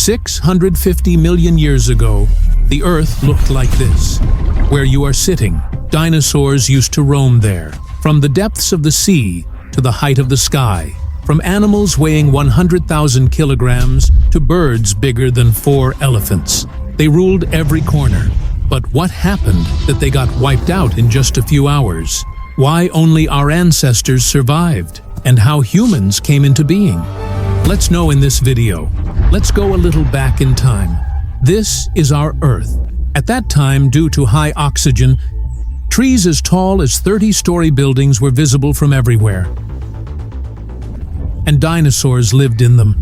650 million years ago, the Earth looked like this. Where you are sitting, dinosaurs used to roam there, from the depths of the sea to the height of the sky, from animals weighing 100,000 kilograms to birds bigger than 4 elephants. They ruled every corner. But what happened that they got wiped out in just a few hours? Why only our ancestors survived? And how humans came into being? Let's know in this video. Let's go a little back in time. This is our Earth. At that time, due to high oxygen, trees as tall as 30-story buildings were visible from everywhere. And dinosaurs lived in them.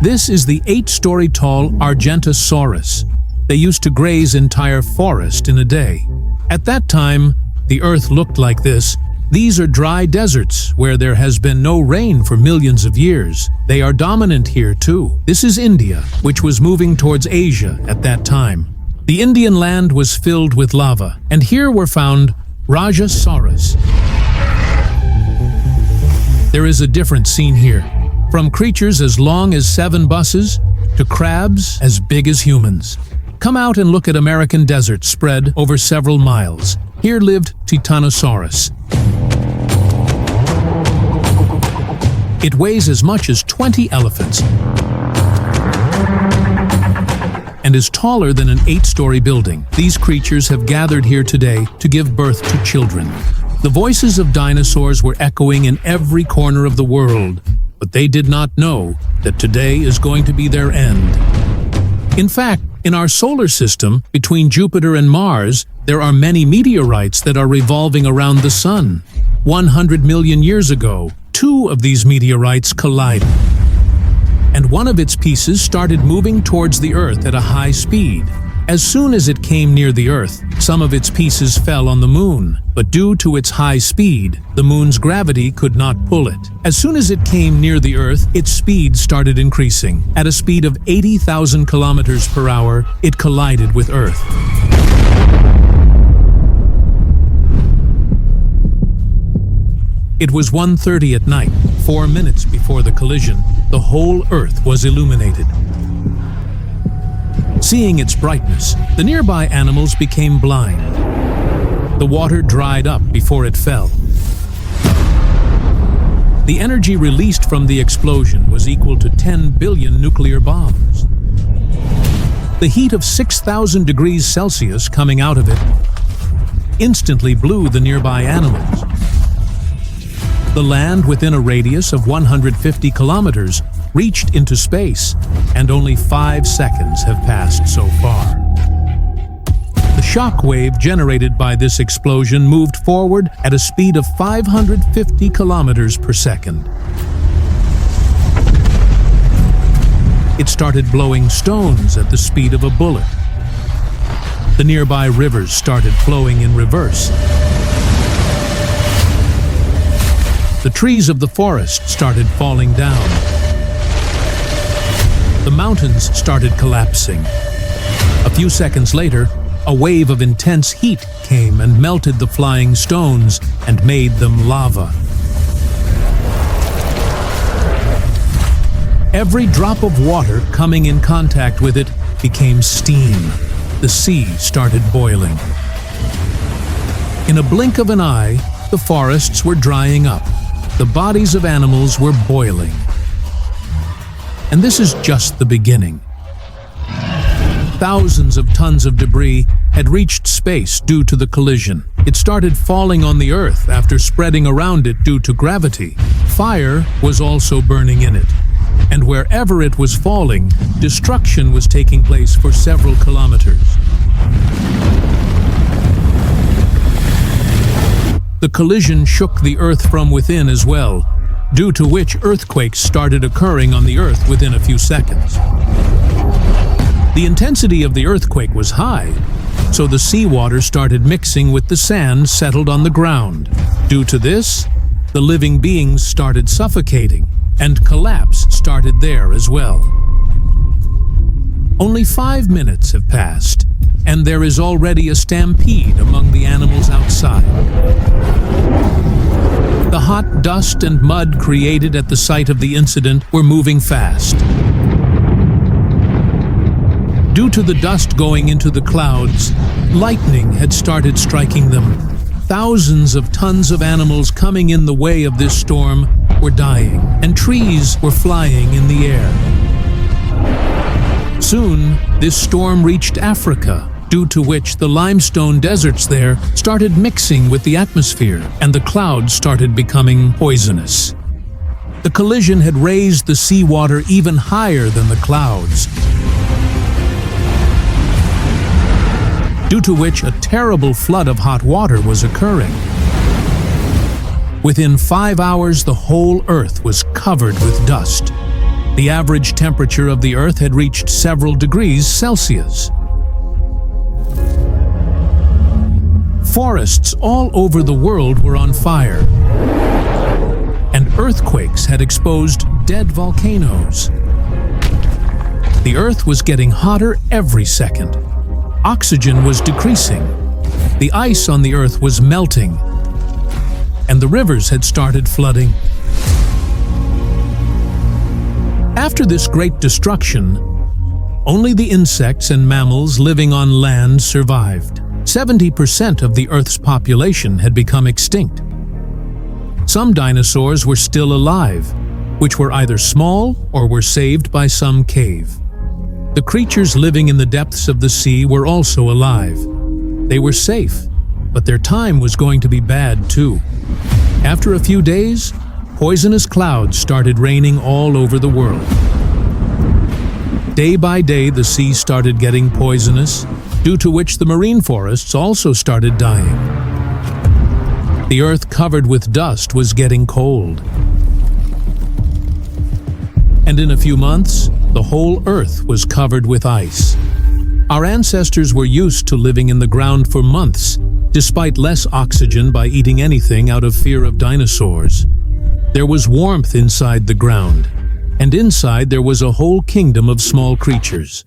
This is the 8-story tall Argentosaurus. They used to graze entire forest in a day. At that time, the Earth looked like this. These are dry deserts where there has been no rain for millions of years. They are dominant here too. This is India, which was moving towards Asia at that time. The Indian land was filled with lava, and here were found Rajasaurus. There is a different scene here. From creatures as long as 7 buses to crabs as big as humans. Come out and look at American desert spread over several miles. Here lived Titanosaurus. It weighs as much as 20 elephants and is taller than an 8-story building. These creatures have gathered here today to give birth to children. The voices of dinosaurs were echoing in every corner of the world, but they did not know that today is going to be their end. In fact, in our solar system, between Jupiter and Mars, there are many meteorites that are revolving around the Sun. 100 million years ago, 2 of these meteorites collided, and one of its pieces started moving towards the Earth at a high speed. As soon as it came near the Earth, some of its pieces fell on the Moon, but due to its high speed, the Moon's gravity could not pull it. As soon as it came near the Earth, its speed started increasing. At a speed of 80,000 kilometers per hour, it collided with Earth. It was 1:30 at night. 4 minutes before the collision, the whole Earth was illuminated. Seeing its brightness, the nearby animals became blind. The water dried up before it fell. The energy released from the explosion was equal to 10 billion nuclear bombs. The heat of 6,000 degrees Celsius coming out of it instantly blew the nearby animals. The land within a radius of 150 kilometers reached into space, and only 5 seconds have passed so far. The shock wave generated by this explosion moved forward at a speed of 550 kilometers per second. It started blowing stones at the speed of a bullet. The nearby rivers started flowing in reverse. The trees of the forest started falling down. The mountains started collapsing. A few seconds later, a wave of intense heat came and melted the flying stones and made them lava. Every drop of water coming in contact with it became steam. The sea started boiling. In a blink of an eye, the forests were drying up. The bodies of animals were boiling. And this is just the beginning. Thousands of tons of debris had reached space due to the collision. It started falling on the Earth after spreading around it due to gravity. Fire was also burning in it. And wherever it was falling, destruction was taking place for several kilometers. The collision shook the Earth from within as well, due to which earthquakes started occurring on the Earth within a few seconds. The intensity of the earthquake was high, so the seawater started mixing with the sand settled on the ground. Due to this, the living beings started suffocating, and collapse started there as well. Only 5 minutes have passed, and there is already a stampede among the animals outside. The hot dust and mud created at the site of the incident were moving fast. Due to the dust going into the clouds, lightning had started striking them. Thousands of tons of animals coming in the way of this storm were dying, and trees were flying in the air. Soon, this storm reached Africa, due to which the limestone deserts there started mixing with the atmosphere, and the clouds started becoming poisonous. The collision had raised the seawater even higher than the clouds, due to which a terrible flood of hot water was occurring. Within 5 hours, the whole Earth was covered with dust. The average temperature of the Earth had reached several degrees Celsius. Forests all over the world were on fire, and earthquakes had exposed dead volcanoes. The Earth was getting hotter every second. Oxygen was decreasing. The ice on the Earth was melting, and the rivers had started flooding. After this great destruction, only the insects and mammals living on land survived. 70% of the Earth's population had become extinct. Some dinosaurs were still alive, which were either small or were saved by some cave. The creatures living in the depths of the sea were also alive. They were safe, but their time was going to be bad too. After a few days, poisonous clouds started raining all over the world. Day by day, the sea started getting poisonous, due to which the marine forests also started dying. The Earth covered with dust was getting cold. And in a few months, the whole Earth was covered with ice. Our ancestors were used to living in the ground for months, despite less oxygen by eating anything out of fear of dinosaurs. There was warmth inside the ground, and inside there was a whole kingdom of small creatures.